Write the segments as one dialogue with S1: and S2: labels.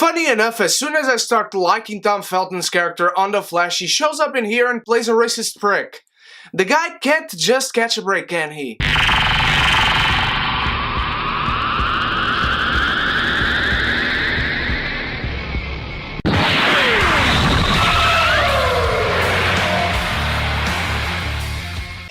S1: Funny enough, as soon as I start liking Tom Felton's character on The Flash, he shows up in here and plays a racist prick. The guy can't just catch a break, can he?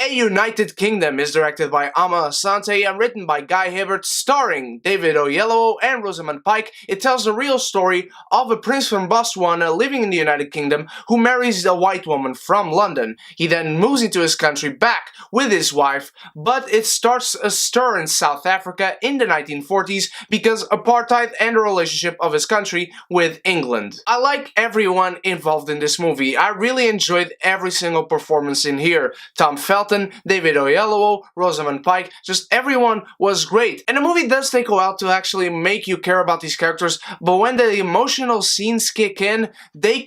S1: A United Kingdom is directed by Amma Asante and written by Guy Hibbert, starring David Oyelowo and Rosamund Pike. It tells the real story of a prince from Botswana living in the United Kingdom who marries a white woman from London. He then moves into his country back with his wife, but it starts a stir in South Africa in the 1940s because apartheid and the relationship of his country with England. I like everyone involved in this movie. I really enjoyed every single performance in here. Tom Felton, David Oyelowo, Rosamund Pike, just everyone was great. And the movie does take a while to actually make you care about these characters, but when the emotional scenes kick in, they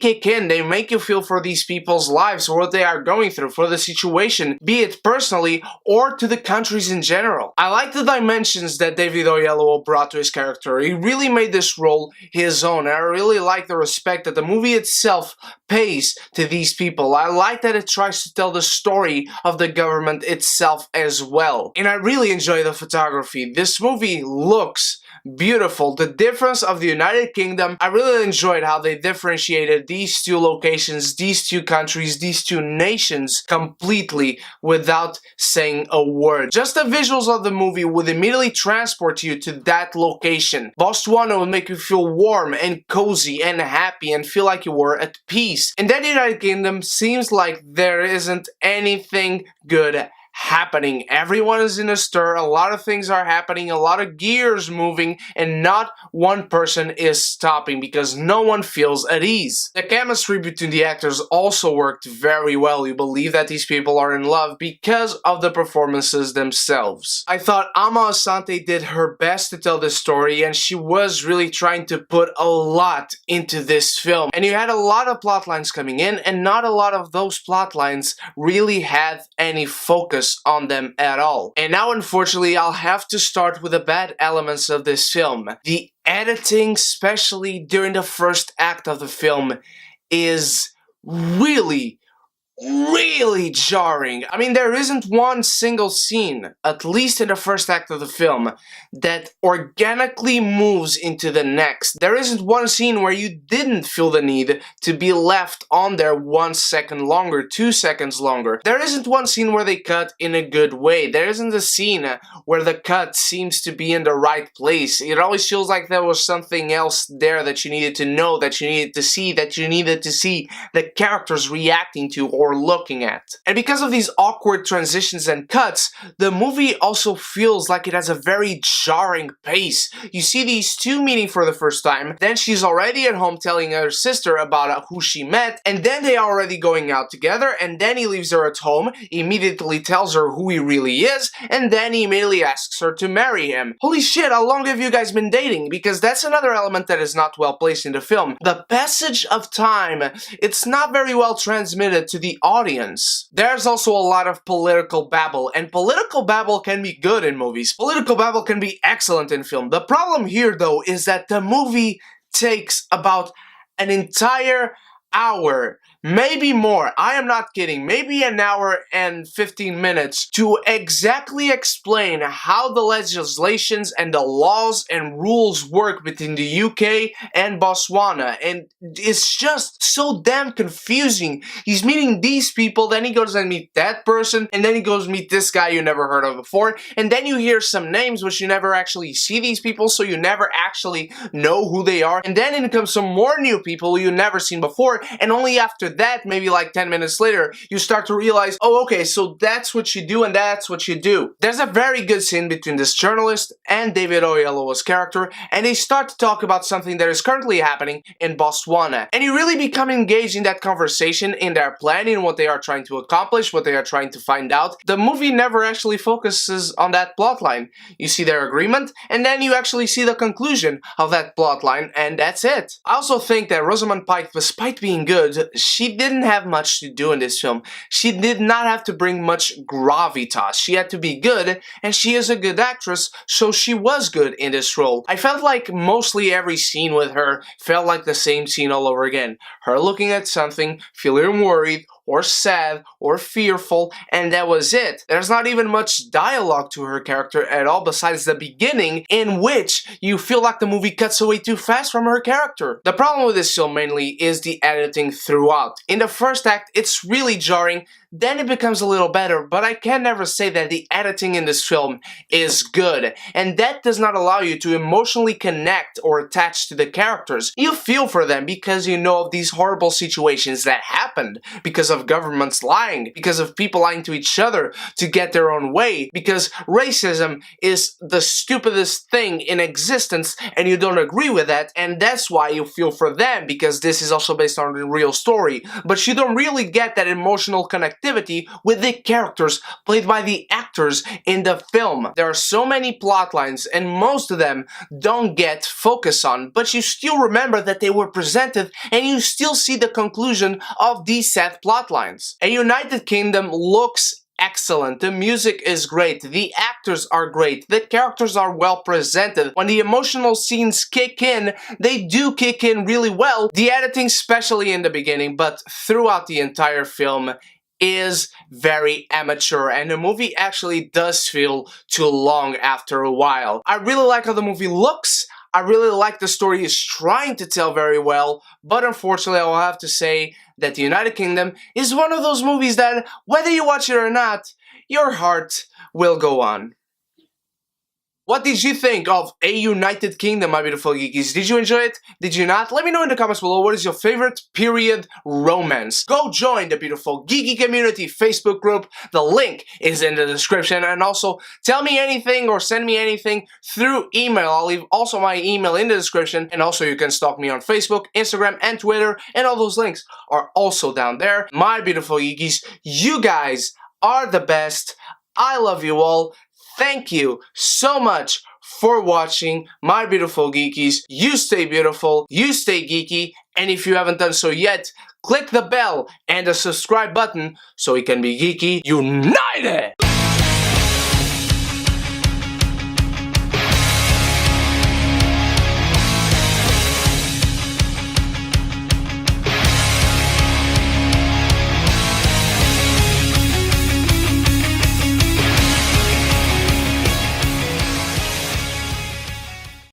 S1: make you feel for these people's lives, for what they are going through, for the situation, be it personally or to the countries in general. I like the dimensions that David Oyelowo brought to his character. He really made this role his own, and I really like the respect that the movie itself pays to these people. I like that it tries to tell the story of the government itself as well. And I really enjoy the photography. This movie looks beautiful. The difference of the United Kingdom, I really enjoyed how they differentiated these two locations, these two countries, these two nations completely without saying a word. Just the visuals of the movie would immediately transport you to that location. Botswana would make you feel warm and cozy and happy and feel like you were at peace. And then the United Kingdom seems like there isn't anything good happening. Everyone is in a stir, a lot of things are happening, a lot of gears moving, and not one person is stopping because no one feels at ease. The chemistry between the actors also worked very well. You believe that these people are in love because of the performances themselves. I thought Amma Asante did her best to tell this story, and she was really trying to put a lot into this film. And you had a lot of plot lines coming in, and not a lot of those plot lines really had any focus on them at all. And now, unfortunately, I'll have to start with the bad elements of this film. The editing, especially during the first act of the film, is really jarring. I mean, there isn't one single scene, at least in the first act of the film, that organically moves into the next. There isn't one scene where you didn't feel the need to be left on there 1 second longer, 2 seconds longer. There isn't one scene where they cut in a good way. There isn't a scene where the cut seems to be in the right place. It always feels like there was something else there that you needed to know, that you needed to see, the characters reacting to or looking at. And because of these awkward transitions and cuts, the movie also feels like it has a very jarring pace. You see these two meeting for the first time, then she's already at home telling her sister about who she met, and then they are already going out together, and then he leaves her at home, immediately tells her who he really is, and then he immediately asks her to marry him. Holy shit, how long have you guys been dating? Because that's another element that is not well placed in the film. The passage of time, it's not very well transmitted to the audience. There's also a lot of political babble, and political babble can be good in movies. Political babble can be excellent in film. The problem here, though, is that the movie takes about an entire hour, maybe more, I am not kidding, maybe an hour and 15 minutes to exactly explain how the legislations and the laws and rules work between the UK and Botswana, and it's just so damn confusing. He's meeting these people, then he goes and meet that person, and then he goes meet this guy you never heard of before, and then you hear some names which you never actually see these people, so you never actually know who they are, and then in comes some more new people you never seen before, and only after that, maybe like 10 minutes later, you start to realize, oh, okay, so that's what you do and that's what you do. There's a very good scene between this journalist and David Oyelowo's character, and they start to talk about something that is currently happening in Botswana. And you really become engaged in that conversation, in their plan, in what they are trying to accomplish, what they are trying to find out. The movie never actually focuses on that plotline. You see their agreement, and then you actually see the conclusion of that plotline, and that's it. I also think that Rosamund Pike, despite being being good, she didn't have much to do in this film. She did not have to bring much gravitas. She had to be good, and she is a good actress, so she was good in this role. I felt like mostly every scene with her felt like the same scene all over again. Her looking at something, feeling worried, or sad, or fearful, and that was it. There's not even much dialogue to her character at all besides the beginning, in which you feel like the movie cuts away too fast from her character. The problem with this film mainly is the editing throughout. In the first act, it's really jarring, then it becomes a little better, but I can never say that the editing in this film is good, and that does not allow you to emotionally connect or attach to the characters. You feel for them because you know of these horrible situations that happened, because of governments lying, because of people lying to each other to get their own way, because racism is the stupidest thing in existence and you don't agree with that, and that's why you feel for them, because this is also based on a real story, but you don't really get that emotional connectivity with the characters played by the actors in the film. There are so many plot lines and most of them don't get focused on, but you still remember that they were presented and you still see the conclusion of these set plot lines. A United Kingdom looks excellent, the music is great, the actors are great, the characters are well presented. When the emotional scenes kick in, they do kick in really well. The editing, especially in the beginning, but throughout the entire film, is very amateur, and the movie actually does feel too long after a while. I really like how the movie looks. I really like the story is trying to tell very well, but unfortunately I will have to say that the United Kingdom is one of those movies that, whether you watch it or not, your heart will go on. What did you think of A United Kingdom, my beautiful geekies? Did you enjoy it? Did you not? Let me know in the comments below what is your favorite period romance. Go join the beautiful geeky community Facebook group. The link is in the description. And also, tell me anything or send me anything through email. I'll leave also my email in the description. And also you can stalk me on Facebook, Instagram, and Twitter. And all those links are also down there. My beautiful geekies, you guys are the best. I love you all. Thank you so much for watching, my beautiful geekies. You stay beautiful, you stay geeky, and if you haven't done so yet, click the bell and the subscribe button so we can be geeky united!